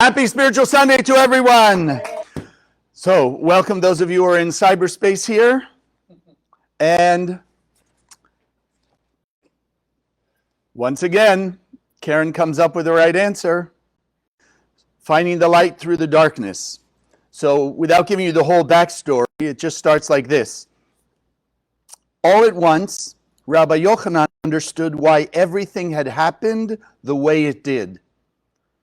Happy Spiritual Sunday to everyone. So, welcome those of you who are in cyberspace here. And once again, Karen comes up with the right answer. Finding the light through the darkness. So, without giving you the whole backstory, it just starts like this. All at once, Rabbi Yochanan understood why everything had happened the way it did.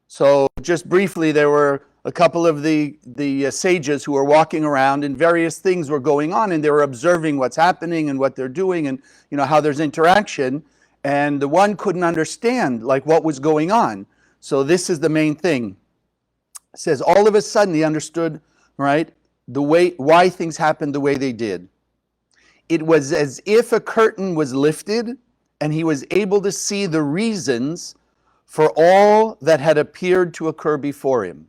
So just briefly, there were a couple of the sages who were walking around and various things were going on and they were observing what's happening and what they're doing and how there's interaction. And the one couldn't understand like what was going on. So this is the main thing. It says all of a sudden he understood, right, why things happened the way they did. It was as if a curtain was lifted and he was able to see the reasons for all that had appeared to occur before him.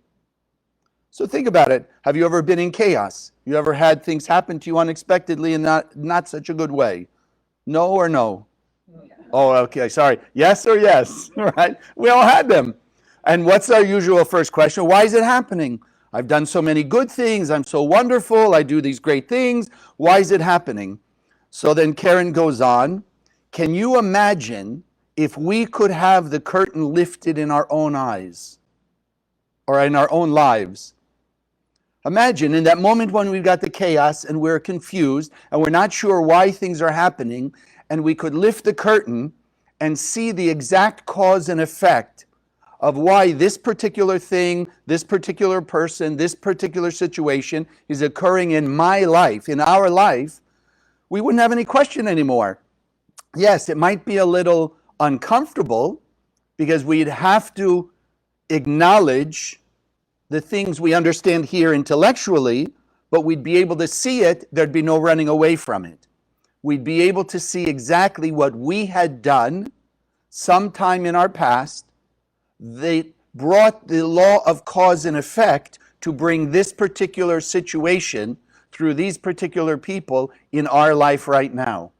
So think about it. Have you ever been in chaos? You ever had things happen to you unexpectedly in not such a good way? No or no? Yeah. Oh, okay, sorry. Yes or yes, right? We all had them. And what's our usual first question? Why is it happening? I've done so many good things. I'm so wonderful. I do these great things. Why is it happening? So then Karen goes on. Can you imagine if we could have the curtain lifted in our own eyes or in our own lives? Imagine in that moment when we've got the chaos and we're confused and we're not sure why things are happening, and we could lift the curtain and see the exact cause and effect of why this particular thing, this particular person, this particular situation is occurring in my life, in our life. We wouldn't have any question anymore. Yes, it might be a little uncomfortable because we'd have to acknowledge the things we understand here intellectually, but we'd be able to see it. There'd be no running away from it. We'd be able to see exactly what we had done sometime in our past. They brought the law of cause and effect to bring this particular situation through these particular people in our life right now.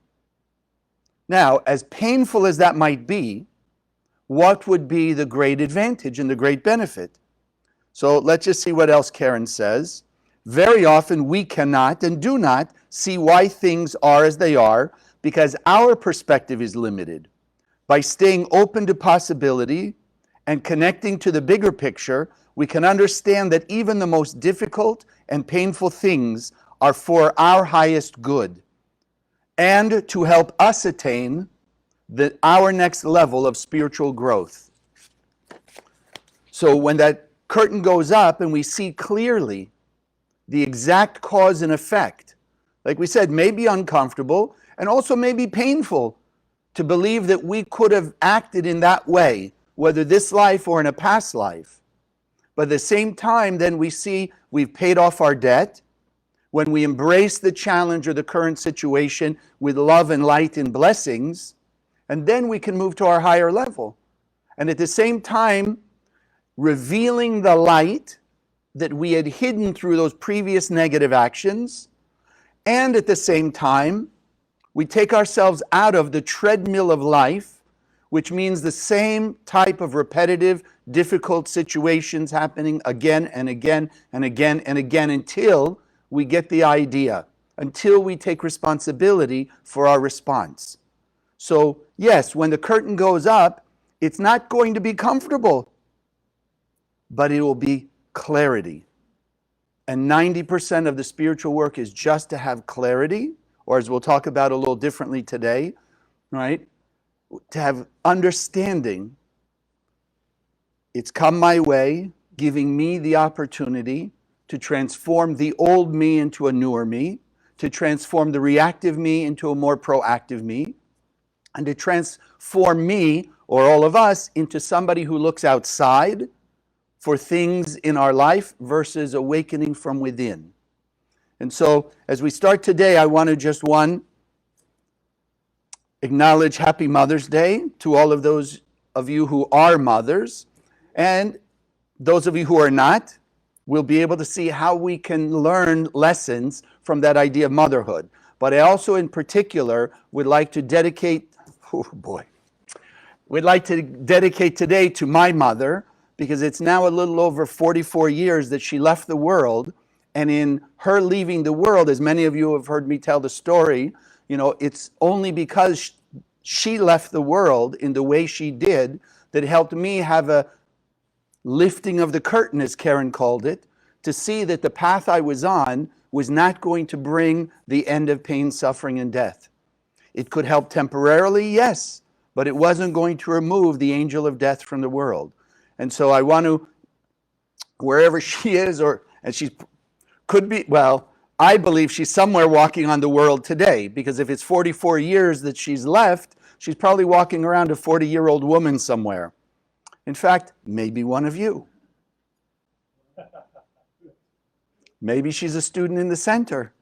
Now, as painful as that might be, what would be the great advantage and the great benefit? So let's just see what else Karen says. Very often we cannot and do not see why things are as they are because our perspective is limited. By staying open to possibility and connecting to the bigger picture, we can understand that even the most difficult and painful things are for our highest good, and to help us attain our next level of spiritual growth. So when that curtain goes up and we see clearly the exact cause and effect, like we said, may be uncomfortable and also may be painful to believe that we could have acted in that way, whether this life or in a past life. But at the same time, then we see we've paid off our debt. When we embrace the challenge or the current situation with love and light and blessings, and then we can move to our higher level. And at the same time, revealing the light that we had hidden through those previous negative actions, and at the same time, we take ourselves out of the treadmill of life, which means the same type of repetitive, difficult situations happening again and again and again and again until we get the idea, until we take responsibility for our response. So yes, when the curtain goes up, it's not going to be comfortable, but it will be clarity. And 90% of the spiritual work is just to have clarity, or as we'll talk about a little differently today, right? To have understanding. It's come my way, giving me the opportunity to transform the old me into a newer me, to transform the reactive me into a more proactive me, and to transform me, or all of us, into somebody who looks outside for things in our life versus awakening from within. And so, as we start today, I want to just, acknowledge Happy Mother's Day to all of those of you who are mothers, and those of you who are not, we'll be able to see how we can learn lessons from that idea of motherhood. But I also, in particular, would like to dedicate, we'd like to dedicate today to my mother, because it's now a little over 44 years that she left the world. And in her leaving the world, as many of you have heard me tell the story, it's only because she left the world in the way she did that helped me have a lifting of the curtain, as Karen called it, to see that the path I was on was not going to bring the end of pain, suffering, and death. It could help temporarily, yes, but it wasn't going to remove the angel of death from the world. And so I want to, wherever she is, and she could be, well, I believe she's somewhere walking on the world today, because if it's 44 years that she's left, she's probably walking around a 40-year-old woman somewhere. In fact, maybe one of you. Maybe she's a student in the center.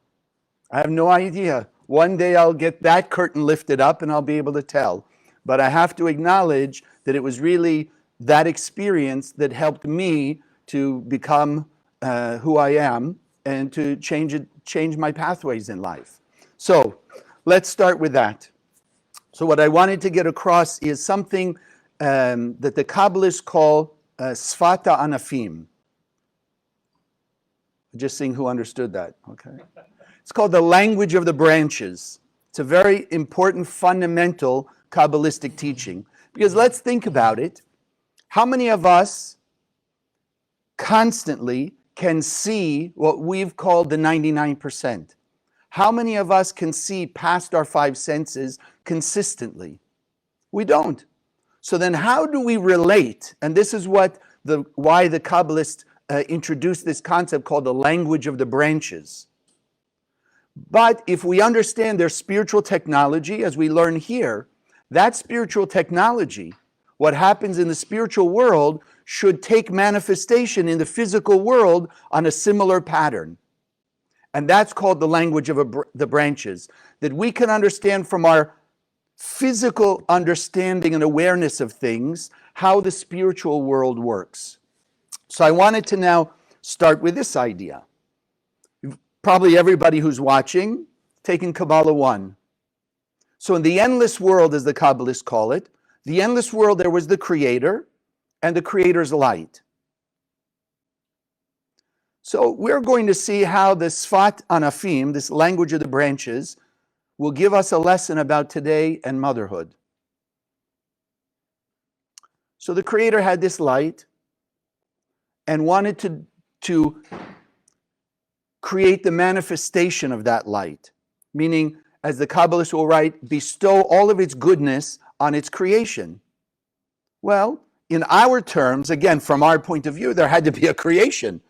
I have no idea. One day I'll get that curtain lifted up and I'll be able to tell. But I have to acknowledge that it was really that experience that helped me to become who I am and to change my pathways in life. So let's start with that. So what I wanted to get across is something that the Kabbalists call Sfata Anafim. Just seeing who understood that, okay? It's called the language of the branches. It's a very important, fundamental Kabbalistic teaching. Because let's think about it. How many of us constantly can see what we've called the 99%? How many of us can see past our five senses consistently? We don't. So then how do we relate? And this is why the Kabbalists introduced this concept called the language of the branches. But if we understand their spiritual technology, as we learn here, that spiritual technology, what happens in the spiritual world, should take manifestation in the physical world on a similar pattern. And that's called the language of the branches, that we can understand from our physical understanding and awareness of things how the spiritual world works. So I wanted to now start with this idea. Probably everybody who's watching, taking Kabbalah 1. So in the endless world, as the Kabbalists call it, the endless world, there was the Creator and the Creator's light. So we're going to see how the Sfat Anafim, this language of the branches, will give us a lesson about today and motherhood. So the Creator had this light and wanted to create the manifestation of that light, meaning, as the Kabbalists will write, bestow all of its goodness on its creation. Well, in our terms, again, from our point of view, there had to be a creation.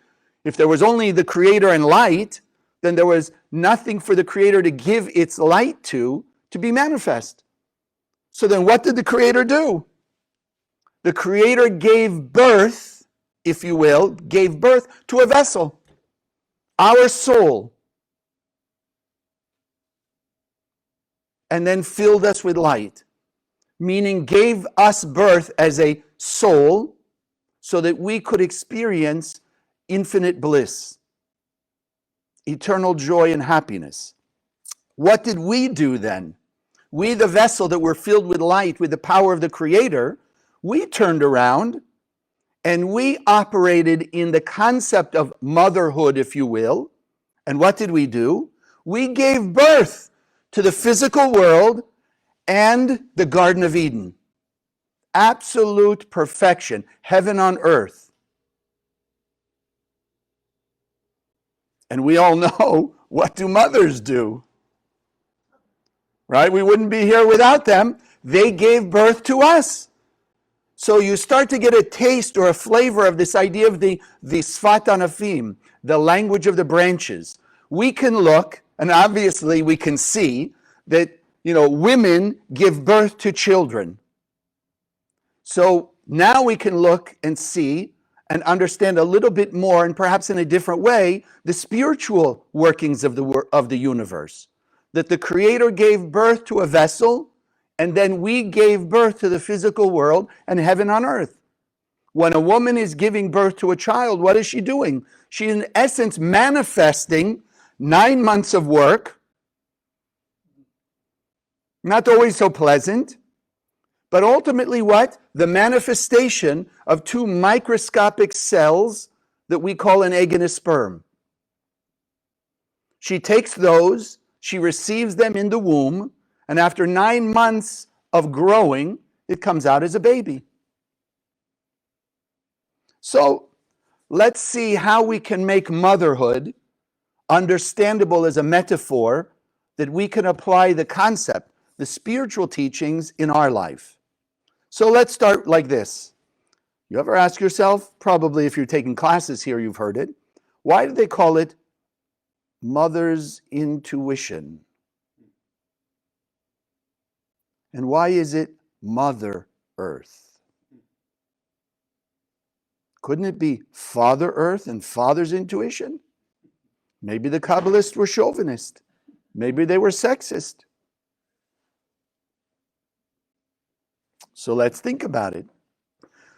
If there was only the Creator and light, then there was nothing for the Creator to give its light to be manifest. So then what did the Creator do? The Creator gave birth, if you will, gave birth to a vessel, our soul, and then filled us with light, meaning gave us birth as a soul so that we could experience infinite bliss, eternal joy and happiness. What did we do then? We, the vessel that were filled with light, with the power of the Creator, we turned around and we operated in the concept of motherhood, if you will. And what did we do? We gave birth to the physical world and the Garden of Eden. Absolute perfection, heaven on earth. And we all know, what do mothers do? Right? We wouldn't be here without them. They gave birth to us. So you start to get a taste or a flavor of this idea of the Sfat Anafim, the language of the branches. We can look, and obviously we can see that, women give birth to children. So now we can look and see and understand a little bit more, and perhaps in a different way, the spiritual workings of the universe. That the Creator gave birth to a vessel, and then we gave birth to the physical world and heaven on earth. When a woman is giving birth to a child, what is she doing? She's in essence manifesting 9 months of work, not always so pleasant, but ultimately what? The manifestation of two microscopic cells that we call an egg and a sperm. She takes those, she receives them in the womb, and after 9 months of growing, it comes out as a baby. So let's see how we can make motherhood understandable as a metaphor that we can apply the concept, the spiritual teachings in our life. So let's start like this. You ever ask yourself, probably if you're taking classes here, you've heard it, why do they call it mother's intuition? And why is it Mother Earth? Couldn't it be Father Earth and Father's intuition? Maybe the Kabbalists were chauvinist. Maybe they were sexist. So let's think about it.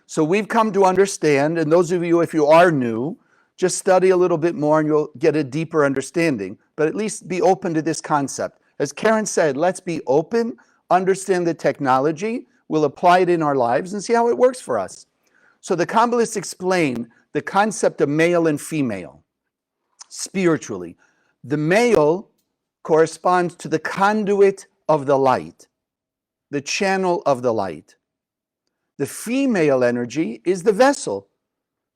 So we've come to understand, and those of you, if you are new, just study a little bit more and you'll get a deeper understanding, but at least be open to this concept. As Karen said, let's be open, understand the technology, we'll apply it in our lives and see how it works for us. So the Kabbalists explain the concept of male and female spiritually. The male corresponds to the conduit of the light, the channel of the light. The female energy is the vessel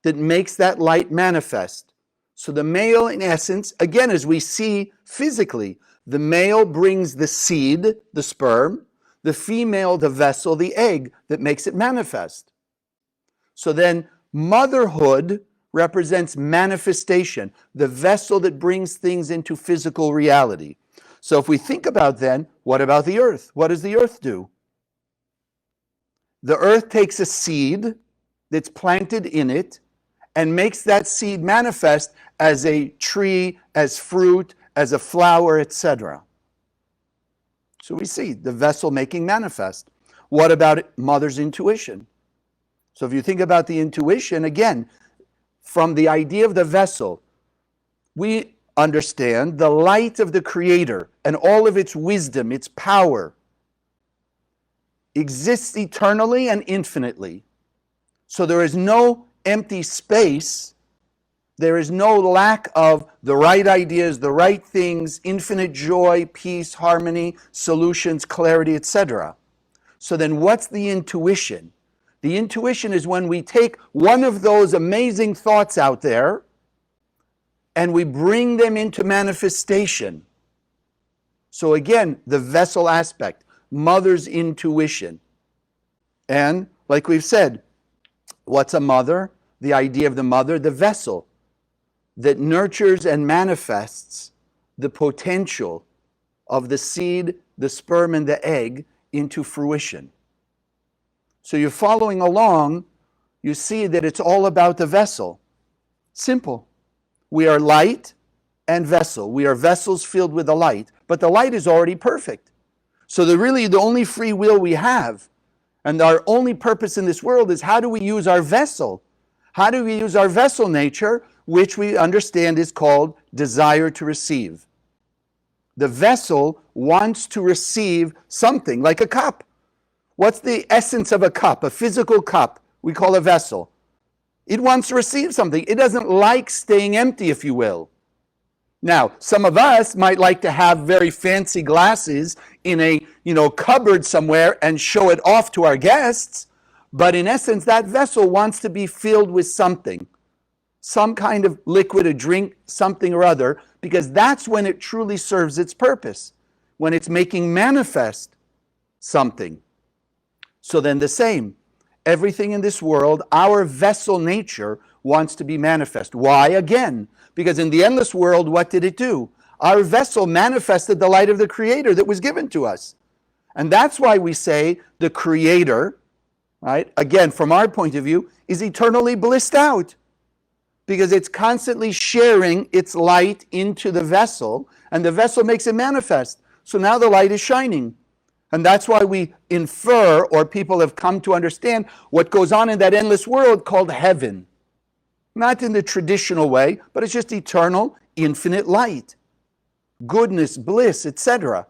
that makes that light manifest. So the male, in essence, again, as we see physically, the male brings the seed, the sperm, the female, the vessel, the egg that makes it manifest. So then motherhood represents manifestation, the vessel that brings things into physical reality. So if we think about then, what about the earth? What does the earth do? The earth takes a seed that's planted in it and makes that seed manifest as a tree, as fruit, as a flower, etc. So we see the vessel making manifest. What about mother's intuition? So if you think about the intuition, again, from the idea of the vessel, we understand the light of the Creator and all of its wisdom, its power, exists eternally and infinitely. So there is no empty space. There is no lack of the right ideas, the right things, infinite joy, peace, harmony, solutions, clarity, etc. So then what's the intuition? The intuition is when we take one of those amazing thoughts out there and we bring them into manifestation. So again, the vessel aspect, mother's intuition. And like we've said, what's a mother? The idea of the mother, the vessel that nurtures and manifests the potential of the seed, the sperm, and the egg into fruition. So you're following along, you see that it's all about the vessel. Simple. We are light and vessel. We are vessels filled with the light, but the light is already perfect. So the only free will we have and our only purpose in this world is how do we use our vessel? How do we use our vessel nature, which we understand is called desire to receive? The vessel wants to receive something, like a cup. What's the essence of a cup? A physical cup we call a vessel. It wants to receive something. It doesn't like staying empty, if you will. Now, some of us might like to have very fancy glasses in a cupboard somewhere and show it off to our guests, but in essence, that vessel wants to be filled with something, some kind of liquid, a drink, something or other, because that's when it truly serves its purpose, when it's making manifest something. So then the same, everything in this world, our vessel nature wants to be manifest. Why? Again, because in the endless world, what did it do? Our vessel manifested the light of the Creator that was given to us. And that's why we say the Creator, right, again, from our point of view, is eternally blissed out. Because it's constantly sharing its light into the vessel, and the vessel makes it manifest. So now the light is shining. And that's why we infer, or people have come to understand, what goes on in that endless world called heaven. Not in the traditional way, but it's just eternal, infinite light, goodness, bliss, etc.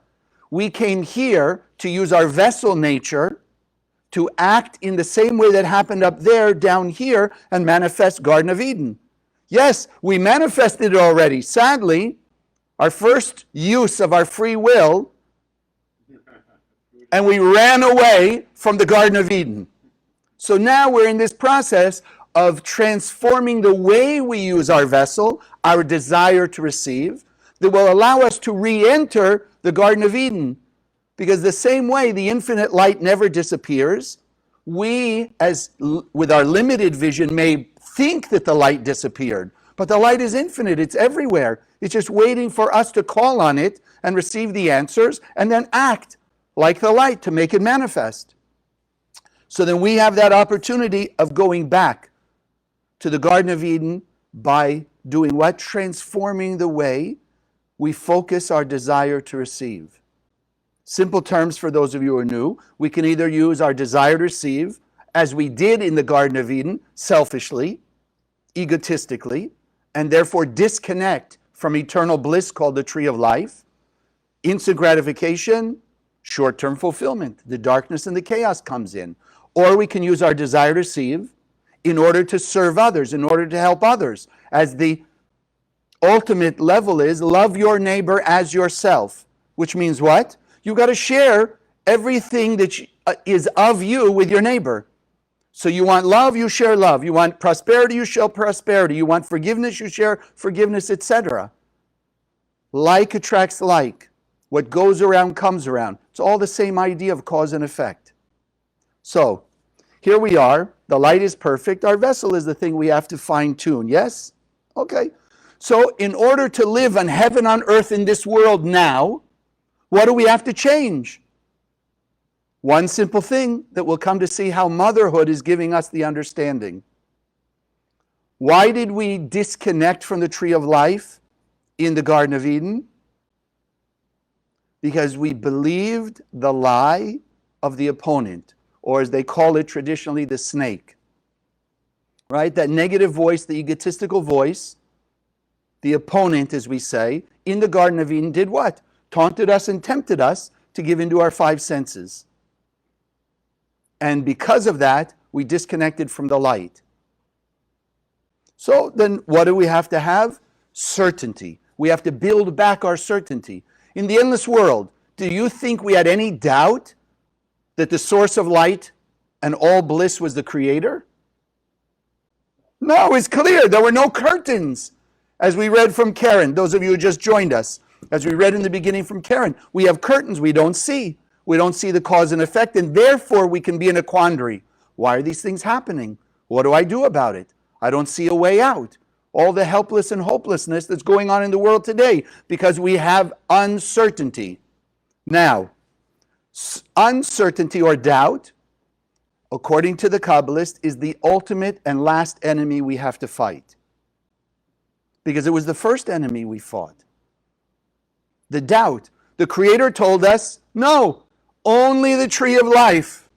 We came here to use our vessel nature to act in the same way that happened up there, down here, and manifest Garden of Eden. Yes, we manifested it already. Sadly, our first use of our free will, and we ran away from the Garden of Eden. So now we're in this process of transforming the way we use our vessel, our desire to receive, that will allow us to re-enter the Garden of Eden. Because the same way the infinite light never disappears, we, as with our limited vision, may think that the light disappeared. But the light is infinite. It's everywhere. It's just waiting for us to call on it and receive the answers and then act like the light to make it manifest. So then we have that opportunity of going back to the Garden of Eden by doing what? Transforming the way we focus our desire to receive. Simple terms for those of you who are new. We can either use our desire to receive, as we did in the Garden of Eden, selfishly, egotistically, and therefore disconnect from eternal bliss called the tree of life. Instant gratification, short-term fulfillment. The darkness and the chaos comes in. Or we can use our desire to receive in order to serve others, in order to help others. As the ultimate level is, love your neighbor as yourself. Which means what? You've got to share everything that is of you with your neighbor. So you want love, you share love. You want prosperity, you share prosperity. You want forgiveness, you share forgiveness, etc. Like attracts like. What goes around comes around. It's all the same idea of cause and effect. So, here we are. The light is perfect. Our vessel is the thing we have to fine-tune. Yes? Okay. So, in order to live on heaven on earth in this world now, what do we have to change? One simple thing that we'll come to see how motherhood is giving us the understanding. Why did we disconnect from the tree of life in the Garden of Eden? Because we believed the lie of the opponent, or as they call it traditionally, the snake. Right? That negative voice, the egotistical voice, the opponent, as we say, in the Garden of Eden did what? Taunted us and tempted us to give into our five senses. And because of that, we disconnected from the light. So then what do we have to have? Certainty. We have to build back our certainty. In the endless world, do you think we had any doubt that the source of light and all bliss was the Creator? No, it's clear. There were no curtains. As we read from Karen, those of you who just joined us, as we read in the beginning from Karen, we have curtains we don't see. We don't see the cause and effect, and therefore we can be in a quandary. Why are these things happening? What do I do about it? I don't see a way out. All the helpless and hopelessness that's going on in the world today because we have uncertainty. Now, uncertainty or doubt, according to the Kabbalist, is the ultimate and last enemy we have to fight. Because it was the first enemy we fought. The doubt. The Creator told us, no, only the tree of life.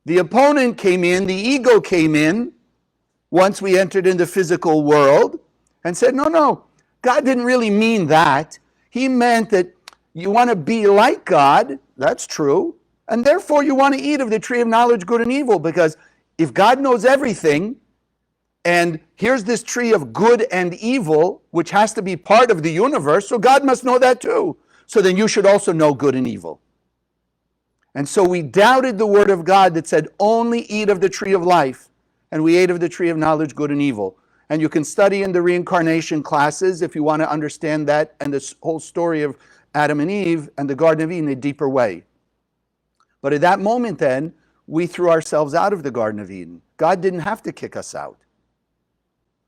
The opponent came in, the ego came in, once we entered in the physical world, and said, no, God didn't really mean that. He meant that you want to be like God, that's true, and therefore you want to eat of the tree of knowledge, good and evil, because if God knows everything, and here's this tree of good and evil, which has to be part of the universe, so God must know that too. So then you should also know good and evil. And so we doubted the word of God that said, only eat of the tree of life. And we ate of the tree of knowledge, good and evil. And you can study in the reincarnation classes if you want to understand that and this whole story of Adam and Eve and the Garden of Eden in a deeper way. But at that moment then, we threw ourselves out of the Garden of Eden. God didn't have to kick us out.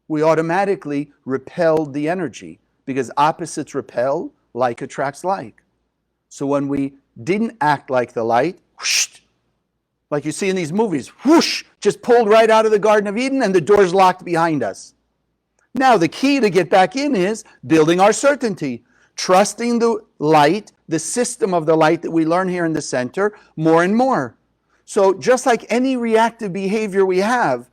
We automatically repelled the energy because opposites repel, like attracts like. So when we didn't act like the light, whoosh, like you see in these movies, whoosh, just pulled right out of the Garden of Eden and the door's locked behind us. Now the key to get back in is building our certainty, trusting the light, the system of the light that we learn here in the center more and more. So just like any reactive behavior we have,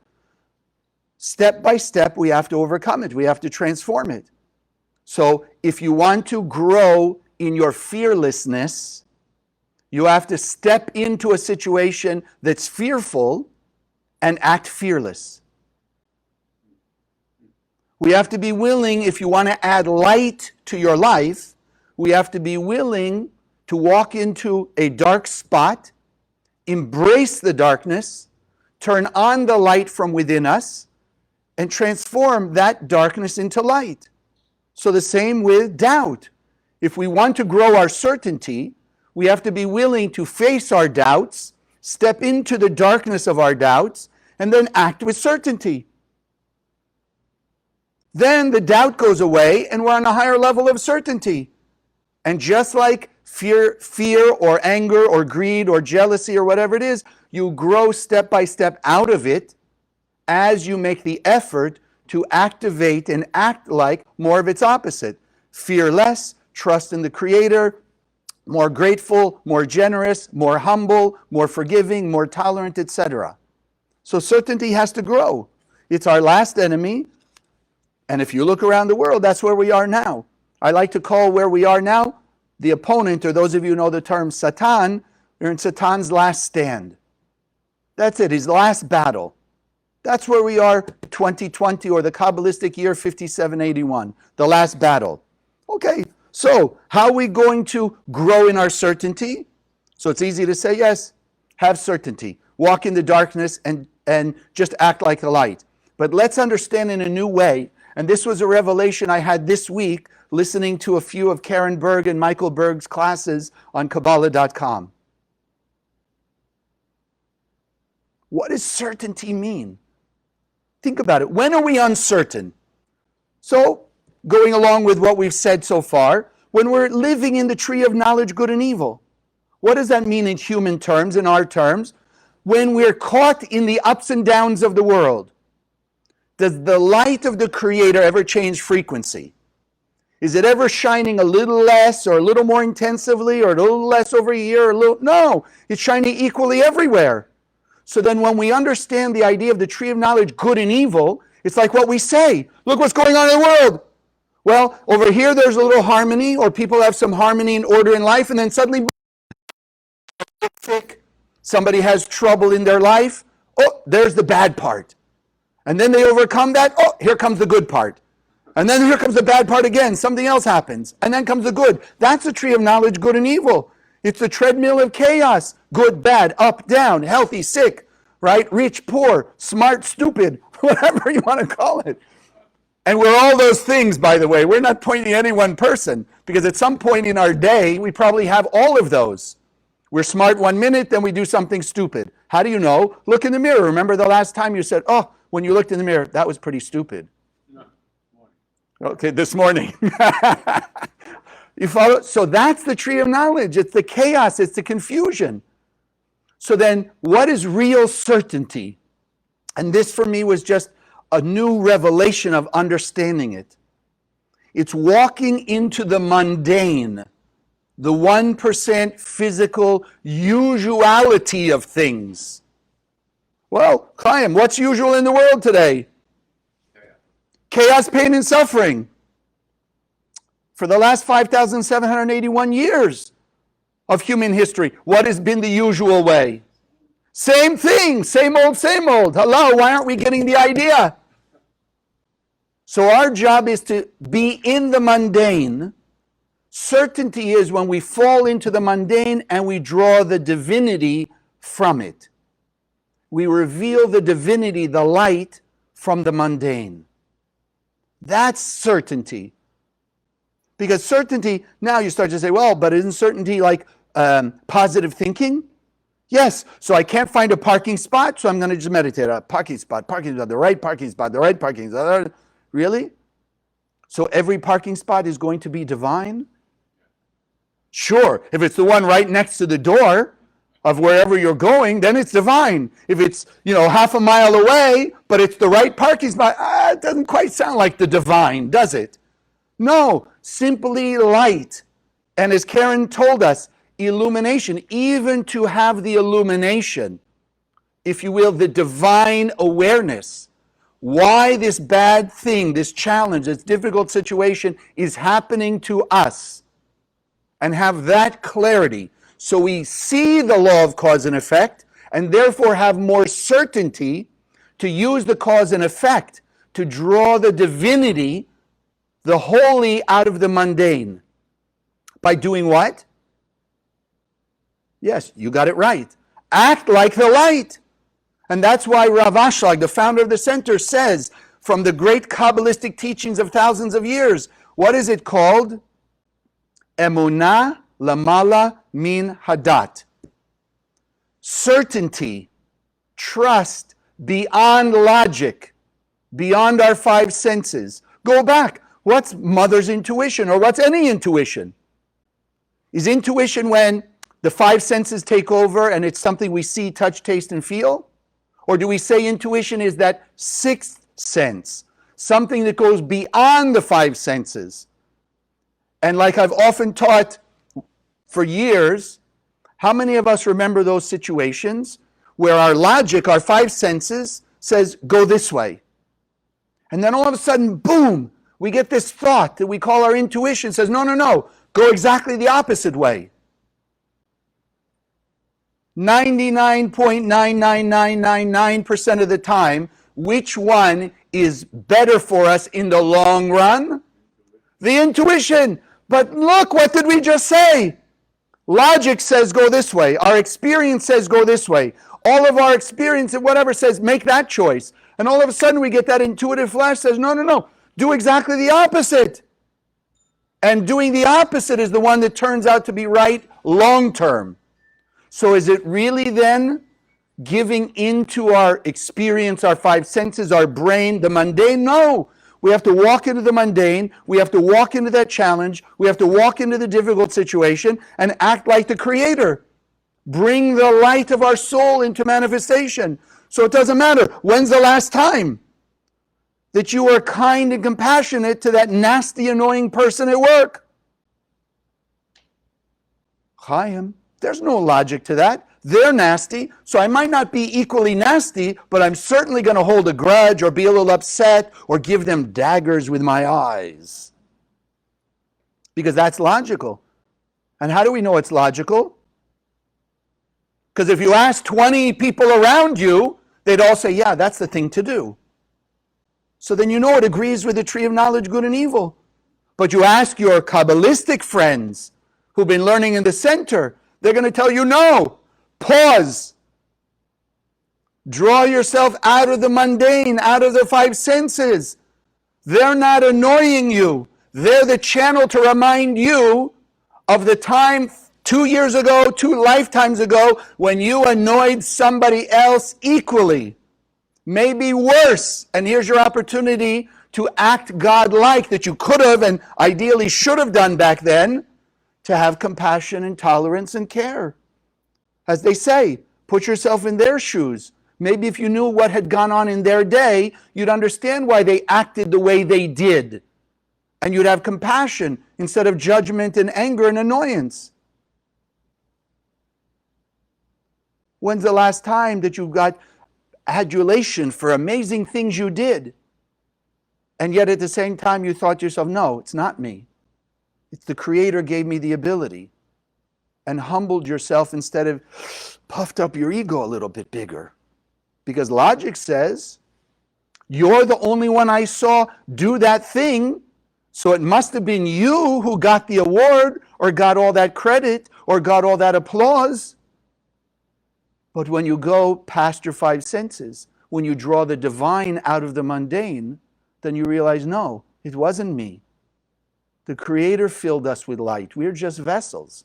step by step we have to overcome it. We have to transform it. So if you want to grow in your fearlessness, You have to step into a situation that's fearful and act fearless. We have to be willing, if you want to add light to your life, we have to be willing to walk into a dark spot, embrace the darkness, turn on the light from within us, and transform that darkness into light. So the same with doubt. If we want to grow our certainty, we have to be willing to face our doubts, step into the darkness of our doubts, and then act with certainty. Then the doubt goes away and we're on a higher level of certainty. And just like fear or anger or greed or jealousy or whatever it is, you grow step by step out of it as you make the effort to activate and act like more of its opposite. Fear less, trust in the Creator, more grateful, more generous, more humble, more forgiving, more tolerant, etc. So certainty has to grow. It's our last enemy. And if you look around the world, that's where we are now. I like to call where we are now the opponent, or those of you who know the term Satan, we're in Satan's last stand. That's it, his last battle. That's where we are 2020, or the Kabbalistic year 5781, the last battle. Okay, so how are we going to grow in our certainty? So it's easy to say, yes, have certainty. Walk in the darkness and just act like the light. But let's understand in a new way, and this was a revelation I had this week listening to a few of Karen Berg and Michael Berg's classes on Kabbalah.com. What does certainty mean? Think about it. When are we uncertain? So, going along with what we've said so far, when we're living in the tree of knowledge, good and evil. What does that mean in human terms, in our terms? When we're caught in the ups and downs of the world. Does the light of the Creator ever change frequency? Is it ever shining a little less or a little more intensively or a little less over here? Or a little? No, it's shining equally everywhere. So then when we understand the idea of the tree of knowledge, good and evil, it's like what we say. Look what's going on in the world. Well, over here there's a little harmony, or people have some harmony and order in life, and then suddenly somebody has trouble in their life. Oh, there's the bad part. And then they overcome that. Oh, here comes the good part. And then here comes the bad part again. Something else happens. And then comes the good. That's the tree of knowledge, good and evil. It's the treadmill of chaos. Good, bad, up, down, healthy, sick, right? Rich, poor, smart, stupid, whatever you want to call it. And we're all those things, by the way. We're not pointing at any one person, because at some point in our day, we probably have all of those. We're smart 1 minute, then we do something stupid. How do you know? Look in the mirror. Remember the last time you said, oh, when you looked in the mirror, that was pretty stupid. No, okay, this morning. You follow? So that's the tree of knowledge. It's the chaos. It's the confusion. So then what is real certainty? And this for me was just a new revelation of understanding it. It's walking into the mundane, the 1% physical usuality of things. Well, Chaim, what's usual in the world today? Chaos, pain, and suffering. For the last 5,781 years of human history, what has been the usual way? Same thing, same old, same old. Hello, why aren't we getting the idea? So our job is to be in the mundane. Certainty is when we fall into the mundane and we draw the divinity from it. We reveal the divinity, the light, from the mundane. That's certainty. Because certainty, now you start to say, well, but isn't certainty like positive thinking? Yes, so I can't find a parking spot, so I'm going to just meditate. A parking spot, the right parking spot, the right parking spot. Really? So every parking spot is going to be divine? Sure, if it's the one right next to the door of wherever you're going, then it's divine. If it's, half a mile away, but it's the right parking spot, it doesn't quite sound like the divine, does it? No, simply light. And as Karen told us, illumination, even to have the illumination, if you will, the divine awareness, why this bad thing, this challenge, this difficult situation is happening to us, and have that clarity. So we see the law of cause and effect, and therefore have more certainty to use the cause and effect to draw the divinity, the holy, out of the mundane. By doing what? Yes, you got it right. Act like the light. And that's why Rav Ashlag, the founder of the center, says, from the great Kabbalistic teachings of thousands of years, what is it called? Emunah lamala min hadat. Certainty, trust beyond logic, beyond our five senses. Go back. What's mother's intuition, or what's any intuition? Is intuition when the five senses take over and it's something we see, touch, taste, and feel? Or do we say intuition is that sixth sense, something that goes beyond the five senses? And like I've often taught for years, how many of us remember those situations where our logic, our five senses, says, go this way? And then all of a sudden, boom, we get this thought that we call our intuition, says, no, no, no, go exactly the opposite way. 99.99999% of the time, which one is better for us in the long run? The intuition. But look, what did we just say? Logic says go this way. Our experience says go this way. All of our experience and whatever says make that choice. And all of a sudden we get that intuitive flash says, no, no, no, do exactly the opposite. And doing the opposite is the one that turns out to be right long term. So is it really then giving into our experience, our five senses, our brain, the mundane? No. We have to walk into the mundane. We have to walk into that challenge. We have to walk into the difficult situation and act like the Creator. Bring the light of our soul into manifestation. So it doesn't matter. When's the last time that you were kind and compassionate to that nasty, annoying person at work? Chaim. There's no logic to that. They're nasty, so I might not be equally nasty, but I'm certainly going to hold a grudge or be a little upset or give them daggers with my eyes. Because that's logical. And how do we know it's logical? Because if you ask 20 people around you, they'd all say, yeah, that's the thing to do. So then you know it agrees with the tree of knowledge, good and evil. But you ask your Kabbalistic friends who've been learning in the center, they're going to tell you, no, pause. Draw yourself out of the mundane, out of the five senses. They're not annoying you. They're the channel to remind you of the time 2 years ago, 2 lifetimes ago, when you annoyed somebody else equally, maybe worse. And here's your opportunity to act God-like that you could have and ideally should have done back then, to have compassion and tolerance and care. As they say, put yourself in their shoes. Maybe if you knew what had gone on in their day, you'd understand why they acted the way they did. And you'd have compassion instead of judgment and anger and annoyance. When's the last time that you got adulation for amazing things you did? And yet at the same time you thought to yourself, no, it's not me. It's the Creator gave me the ability, and humbled yourself instead of puffed up your ego a little bit bigger. Because logic says, you're the only one I saw do that thing, so it must have been you who got the award or got all that credit or got all that applause. But when you go past your five senses, when you draw the divine out of the mundane, then you realize, no, it wasn't me. The Creator filled us with light. We're just vessels.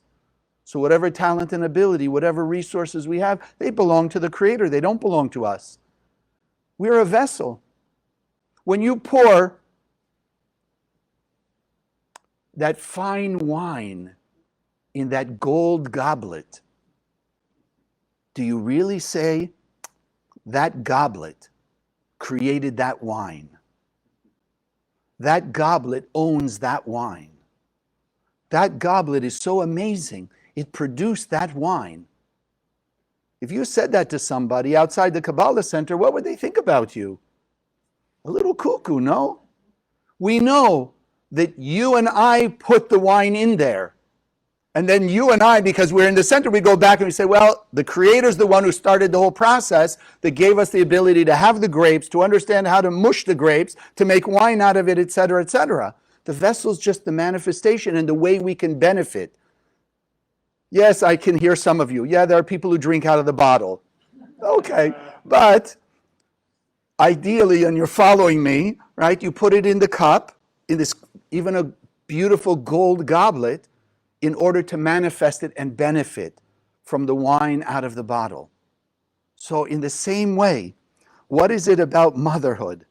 So whatever talent and ability, whatever resources we have, they belong to the Creator. They don't belong to us. We're a vessel. When you pour that fine wine in that gold goblet, do you really say that goblet created that wine? That goblet owns that wine. That goblet is so amazing, it produced that wine. If you said that to somebody outside the Kabbalah Center, what would they think about you? A little cuckoo, no? We know that you and I put the wine in there. And then you and I, because we're in the center, we go back and we say, well, the Creator's the one who started the whole process that gave us the ability to have the grapes, to understand how to mush the grapes, to make wine out of it, etc., etc. The vessel's just the manifestation and the way we can benefit. Yes, I can hear some of you. Yeah, there are people who drink out of the bottle. Okay, but ideally, and you're following me, right? You put it in the cup, in this, even a beautiful gold goblet, in order to manifest it and benefit from the wine out of the bottle. So in the same way, what is it about motherhood?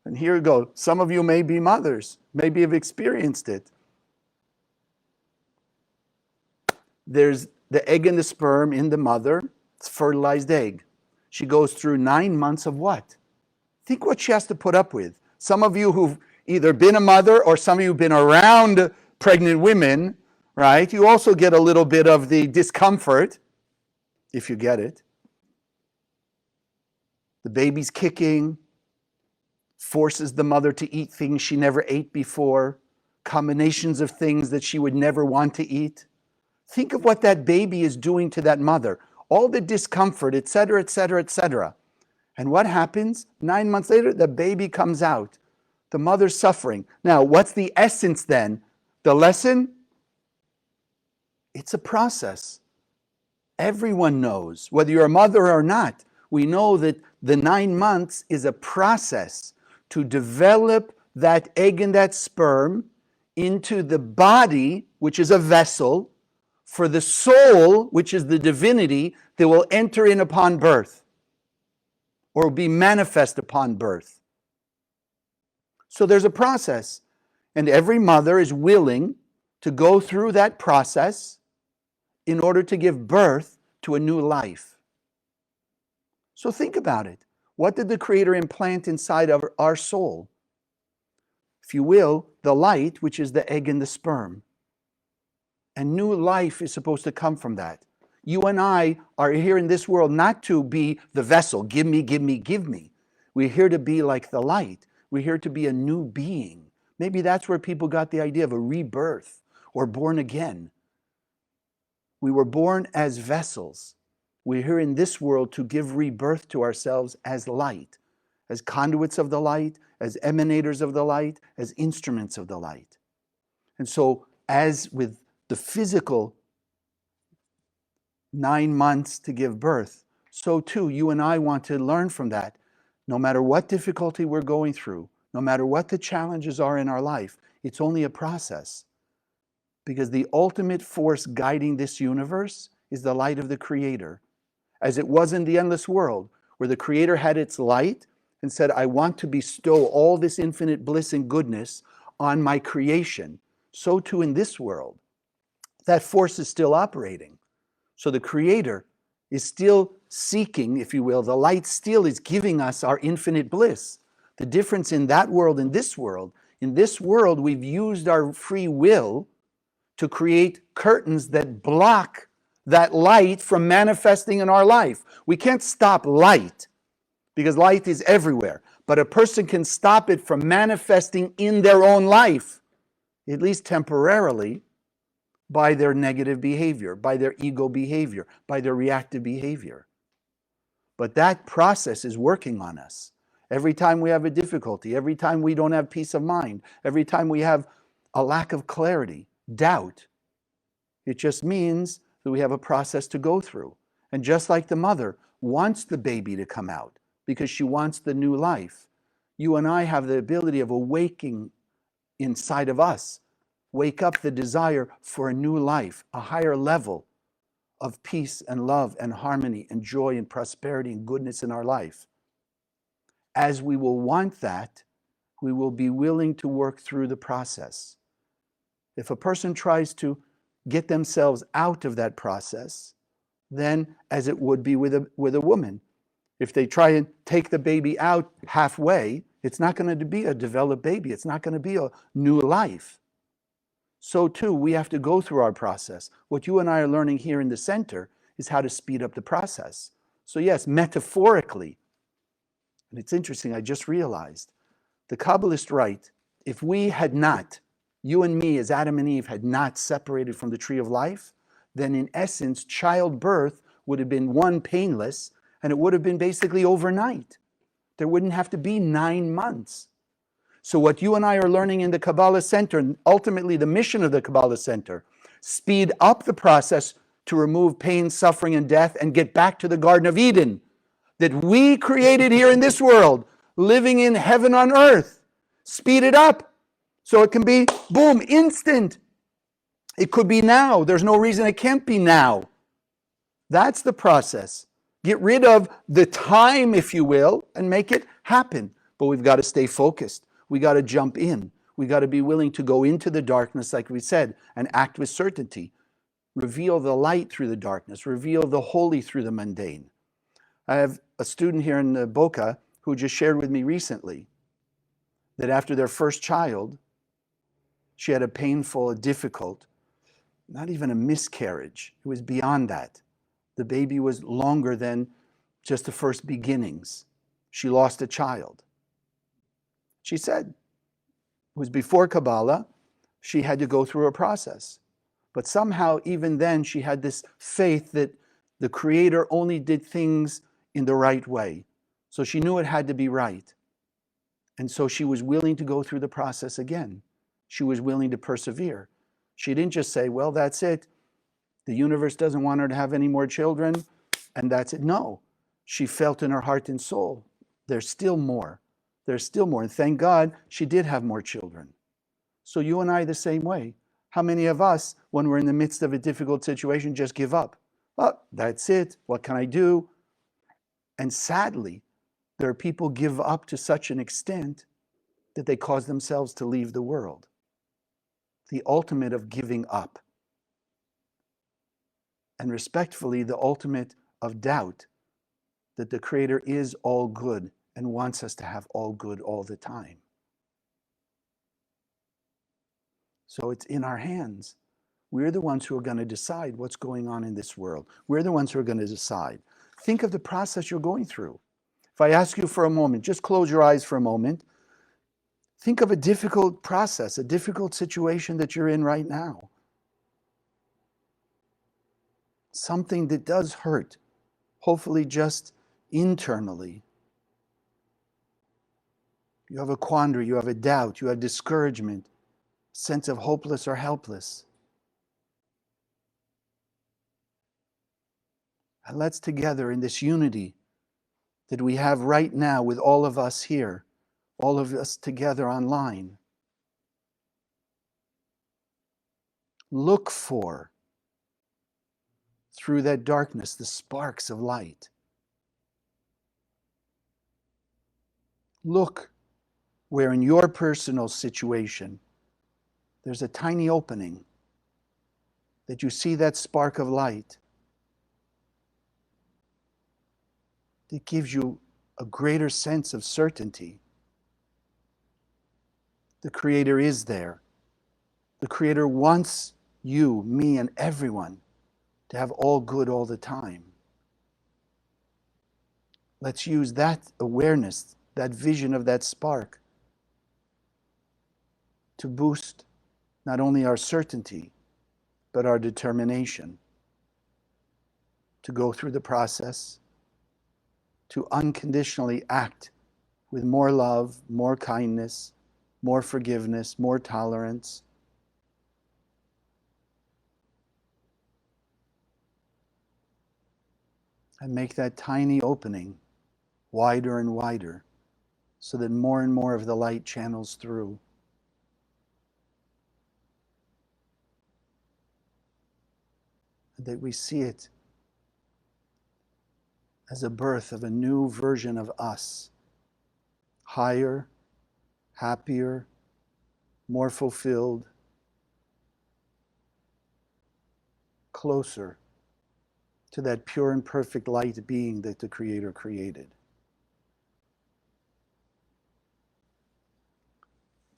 And here we go. Some of you may be mothers, maybe have experienced it. There's the egg and the sperm in the mother. It's fertilized egg. She goes through 9 months of what? Think what she has to put up with. Some of you who've either been a mother or some of you who've been around pregnant women, right? You also get a little bit of the discomfort, if you get it. The baby's kicking, forces the mother to eat things she never ate before, combinations of things that she would never want to eat. Think of what that baby is doing to that mother. All the discomfort, etc., etc., etc. And what happens? 9 months later, the baby comes out. The mother's suffering. Now, what's the essence then? The lesson? It's a process. Everyone knows, whether you're a mother or not, we know that the 9 months is a process to develop that egg and that sperm into the body, which is a vessel, for the soul, which is the divinity, that will enter in upon birth or be manifest upon birth. So there's a process, and every mother is willing to go through that process in order to give birth to a new life. So think about it. What did the Creator implant inside of our soul? If you will, the light, which is the egg and the sperm. And new life is supposed to come from that. You and I are here in this world not to be the vessel, give me, give me, give me. We're here to be like the light. We're here to be a new being. Maybe that's where people got the idea of a rebirth or born again. We were born as vessels. We're here in this world to give rebirth to ourselves as light, as conduits of the light, as emanators of the light, as instruments of the light. And so, as with the physical 9 months to give birth, so too you and I want to learn from that. No matter what difficulty we're going through, no matter what the challenges are in our life, it's only a process. Because the ultimate force guiding this universe is the light of the Creator. As it was in the endless world, where the Creator had its light and said, I want to bestow all this infinite bliss and goodness on my creation, so too in this world. That force is still operating. So the Creator is still seeking, if you will, the light still is giving us our infinite bliss. The difference in that world and this world, in this world we've used our free will to create curtains that block that light from manifesting in our life. We can't stop light because light is everywhere, but a person can stop it from manifesting in their own life, at least temporarily, by their negative behavior, by their ego behavior, by their reactive behavior. But that process is working on us. Every time we have a difficulty, every time we don't have peace of mind, every time we have a lack of clarity, doubt, it just means that we have a process to go through. And just like the mother wants the baby to come out because she wants the new life, you and I have the ability of awaking inside of us, wake up the desire for a new life, a higher level of peace and love and harmony and joy and prosperity and goodness in our life. As we will want that, we will be willing to work through the process. If a person tries to get themselves out of that process, then as it would be with a woman, if they try and take the baby out halfway, it's not going to be a developed baby. It's not going to be a new life. So too, we have to go through our process. What you and I are learning here in the center is how to speed up the process. So yes, metaphorically, and it's interesting, I just realized, the Kabbalists write, if we had not you and me as Adam and Eve had not separated from the tree of life, then in essence, childbirth would have been one, painless, and it would have been basically overnight. There wouldn't have to be 9 months. So what you and I are learning in the Kabbalah Center, and ultimately the mission of the Kabbalah Center, speed up the process to remove pain, suffering, and death and get back to the Garden of Eden that we created here in this world, living in heaven on earth. Speed it up so it can be, boom, instant. It could be now. There's no reason it can't be now. That's the process. Get rid of the time, if you will, and make it happen. But we've got to stay focused. We got to jump in. We got to be willing to go into the darkness, like we said, and act with certainty. Reveal the light through the darkness. Reveal the holy through the mundane. I have a student here in Boca who just shared with me recently that after their first child, she had a painful, a difficult, not even a miscarriage. It was beyond that. The baby was longer than just the first beginnings. She lost a child. She said it was before Kabbalah. She had to go through a process. But somehow, even then, she had this faith that the Creator only did things in the right way. So she knew it had to be right. And so she was willing to go through the process again. She was willing to persevere. She didn't just say, well, that's it. The universe doesn't want her to have any more children, and that's it. No, she felt in her heart and soul, there's still more. There's still more. And thank God she did have more children. So you and I the same way. How many of us, when we're in the midst of a difficult situation, just give up? Well, that's it. What can I do? And sadly, there are people give up to such an extent that they cause themselves to leave the world. The ultimate of giving up. And respectfully, the ultimate of doubt that the Creator is all good and wants us to have all good all the time. So it's in our hands. We're the ones who are going to decide what's going on in this world. We're the ones who are going to decide. Think of the process you're going through. If I ask you for a moment, just close your eyes for a moment. Think of a difficult process, a difficult situation that you're in right now. Something that does hurt, hopefully just internally. You have a quandary, you have a doubt, you have discouragement, sense of hopeless or helpless. And let's together in this unity that we have right now with all of us here, all of us together online, look for, through that darkness, the sparks of light. Look where in your personal situation, there's a tiny opening, that you see that spark of light that gives you a greater sense of certainty. The Creator is there. The Creator wants you, me, and everyone to have all good all the time. Let's use that awareness, that vision of that spark to boost not only our certainty, but our determination to go through the process, to unconditionally act with more love, more kindness, more forgiveness, more tolerance. And make that tiny opening wider and wider so that more and more of the light channels through. And that we see it as a birth of a new version of us, higher, happier, more fulfilled, closer to that pure and perfect light being that the Creator created.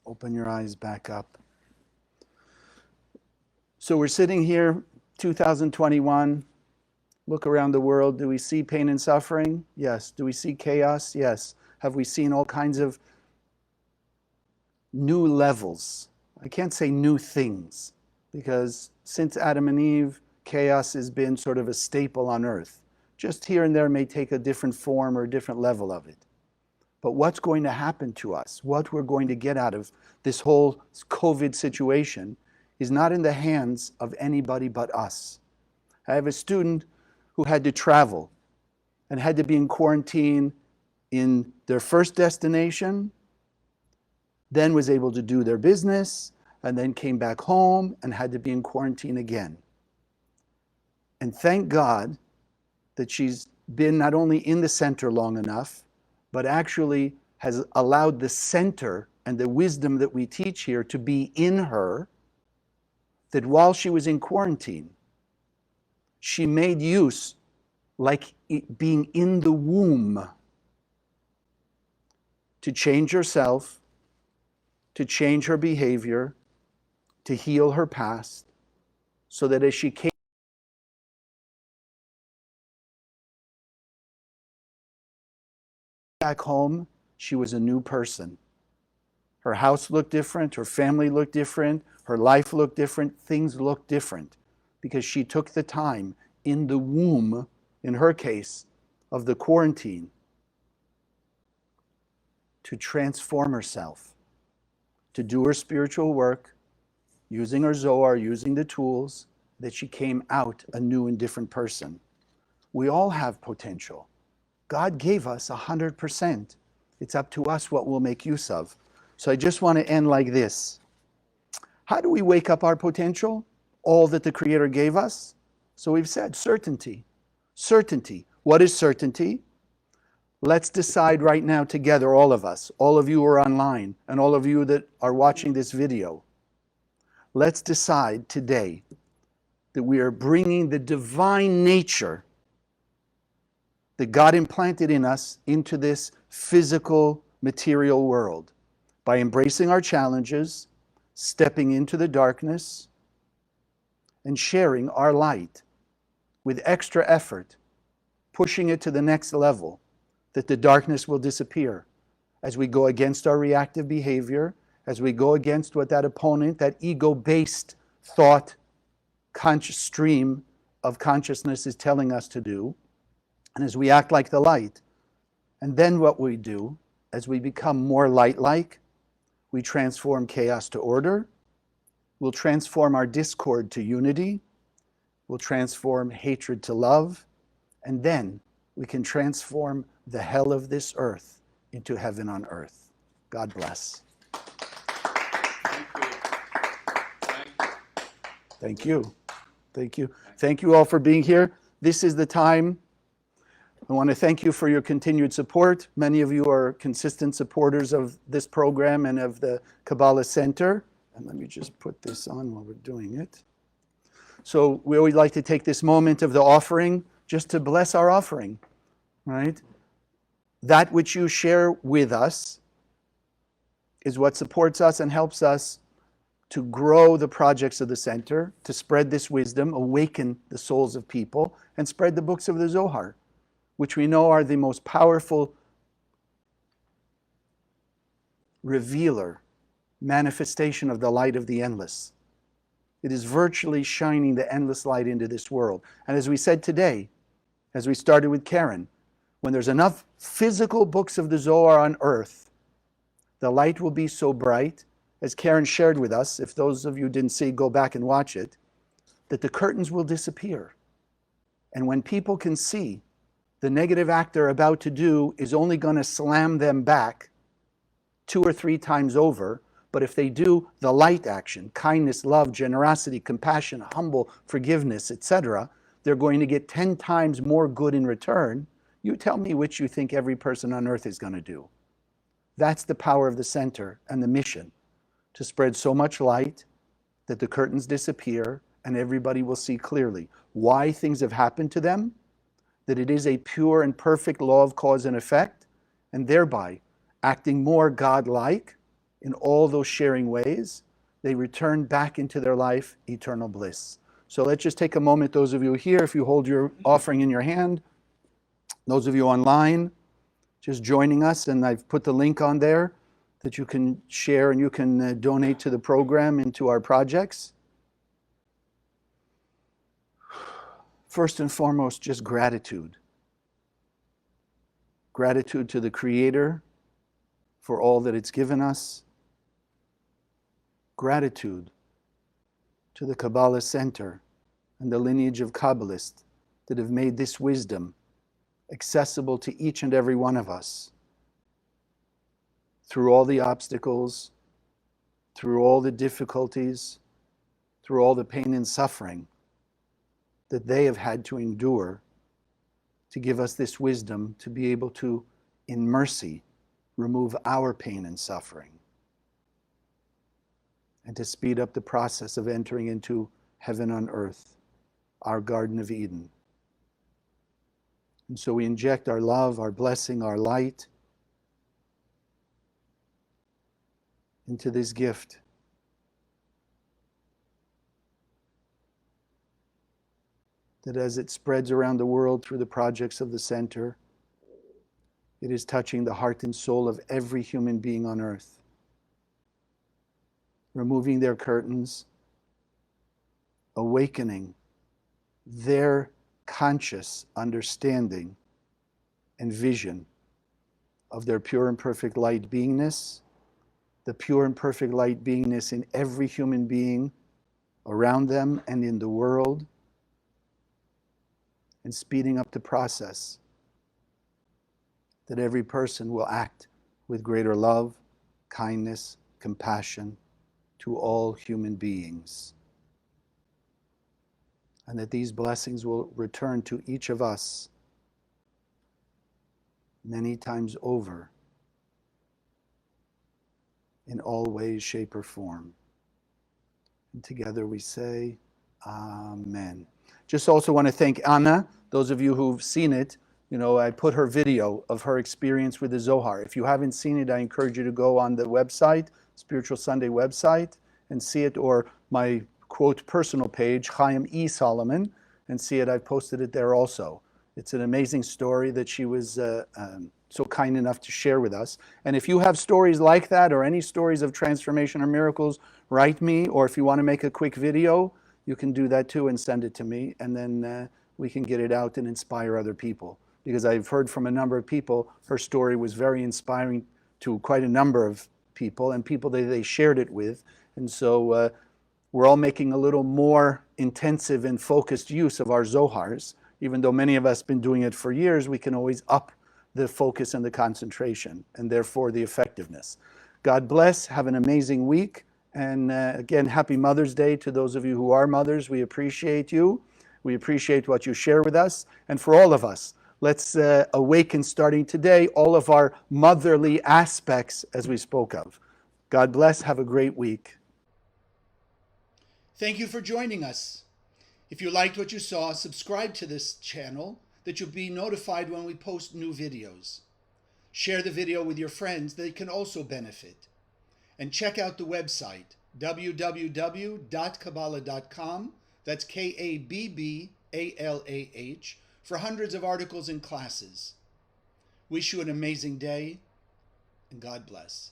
Open your eyes back up. So we're sitting here, 2021. Look around the world. Do we see pain and suffering? Yes. Do we see chaos? Yes. Have we seen all kinds of new levels? I can't say new things, because since Adam and Eve, chaos has been sort of a staple on earth. Just here and there may take a different form or a different level of it. But what's going to happen to us, what we're going to get out of this whole COVID situation, is not in the hands of anybody but us. I have a student who had to travel and had to be in quarantine in their first destination, then was able to do their business, and then came back home and had to be in quarantine again. And thank God that she's been not only in the center long enough, but actually has allowed the center and the wisdom that we teach here to be in her, that while she was in quarantine, she made use, like being in the womb, to change herself, to change her behavior, to heal her past, so that as she came back home, she was a new person. Her house looked different, her family looked different, her life looked different, things looked different, because she took the time in the womb, in her case, of the quarantine, to transform herself, to do her spiritual work, using her Zohar, using the tools, that she came out a new and different person. We all have potential. God gave us 100%. It's up to us what we'll make use of. So I just want to end like this. How do we wake up our potential? All that the Creator gave us? So we've said certainty. Certainty. What is certainty? Let's decide right now together, all of us, all of you who are online, and all of you that are watching this video. Let's decide today that we are bringing the divine nature that God implanted in us into this physical, material world by embracing our challenges, stepping into the darkness, and sharing our light with extra effort, pushing it to the next level, that the darkness will disappear as we go against our reactive behavior, as we go against what that opponent, that ego-based thought conscious stream of consciousness is telling us to do, and as we act like the light. And then what we do, as we become more light-like, we transform chaos to order, we'll transform our discord to unity, we'll transform hatred to love, and then we can transform the hell of this earth into heaven on earth. God bless. Thank you. Thank you. Thank you all for being here. This is the time. I want to thank you for your continued support. Many of you are consistent supporters of this program and of the Kabbalah Center. And let me just put this on while we're doing it. So we always like to take this moment of the offering just to bless our offering, right? That which you share with us is what supports us and helps us to grow the projects of the center, to spread this wisdom, awaken the souls of people, and spread the books of the Zohar, which we know are the most powerful revealer, manifestation of the light of the endless. It is virtually shining the endless light into this world. And as we said today, as we started with Karen, when there's enough physical books of the Zohar on earth, the light will be so bright, as Karen shared with us, if those of you didn't see, go back and watch it, that the curtains will disappear. And when people can see the negative act they're about to do is only going to slam them back 2 or 3 times over, but if they do the light action, kindness, love, generosity, compassion, humble, forgiveness, etc., they're going to get 10 times more good in return. You tell me which you think every person on earth is going to do. That's the power of the center and the mission, to spread so much light that the curtains disappear and everybody will see clearly why things have happened to them, that it is a pure and perfect law of cause and effect, and thereby acting more God-like in all those sharing ways, they return back into their life eternal bliss. So let's just take a moment, those of you here, if you hold your offering in your hand, those of you online, just joining us, and I've put the link on there. that you can share and you can donate to the program and to our projects. First and foremost, just gratitude. Gratitude to the Creator for all that it's given us. Gratitude to the Kabbalah Center and the lineage of Kabbalists that have made this wisdom accessible to each and every one of us through all the obstacles, through all the difficulties, through all the pain and suffering that they have had to endure to give us this wisdom to be able to, in mercy, remove our pain and suffering and to speed up the process of entering into heaven on earth, our Garden of Eden. And so we inject our love, our blessing, our light into this gift. That as it spreads around the world through the projects of the center, it is touching the heart and soul of every human being on earth, removing their curtains, awakening their conscious understanding and vision of their pure and perfect light beingness, the pure and perfect light beingness in every human being around them and in the world, and speeding up the process that every person will act with greater love, kindness, compassion to all human beings. And that these blessings will return to each of us many times over in all ways, shape, or form. And together we say, Amen. Just also want to thank Anna, those of you who've seen it. You know, I put her video of her experience with the Zohar. If you haven't seen it, I encourage you to go on the website, Spiritual Sunday website, and see it, or my quote personal page, Chaim E. Solomon, and see it. I've posted it there also. It's an amazing story that she was so kind enough to share with us. And if you have stories like that or any stories of transformation or miracles, write me, or if you want to make a quick video, you can do that too and send it to me, and then we can get it out and inspire other people. Because I've heard from a number of people, her story was very inspiring to quite a number of people and people that they shared it with. And so we're all making a little more intensive and focused use of our Zohars. Even though many of us have been doing it for years, we can always up the focus and the concentration, and therefore the effectiveness. God bless. Have an amazing week. And again, happy Mother's Day to those of you who are mothers. We appreciate you. We appreciate what you share with us. And for all of us, let's awaken starting today all of our motherly aspects as we spoke of. God bless. Have a great week. Thank you for joining us. If you liked what you saw, subscribe to this channel that you'll be notified when we post new videos. Share the video with your friends, they can also benefit. And check out the website, www.kabbalah.com, that's Kabbalah, for hundreds of articles and classes. Wish you an amazing day, and God bless.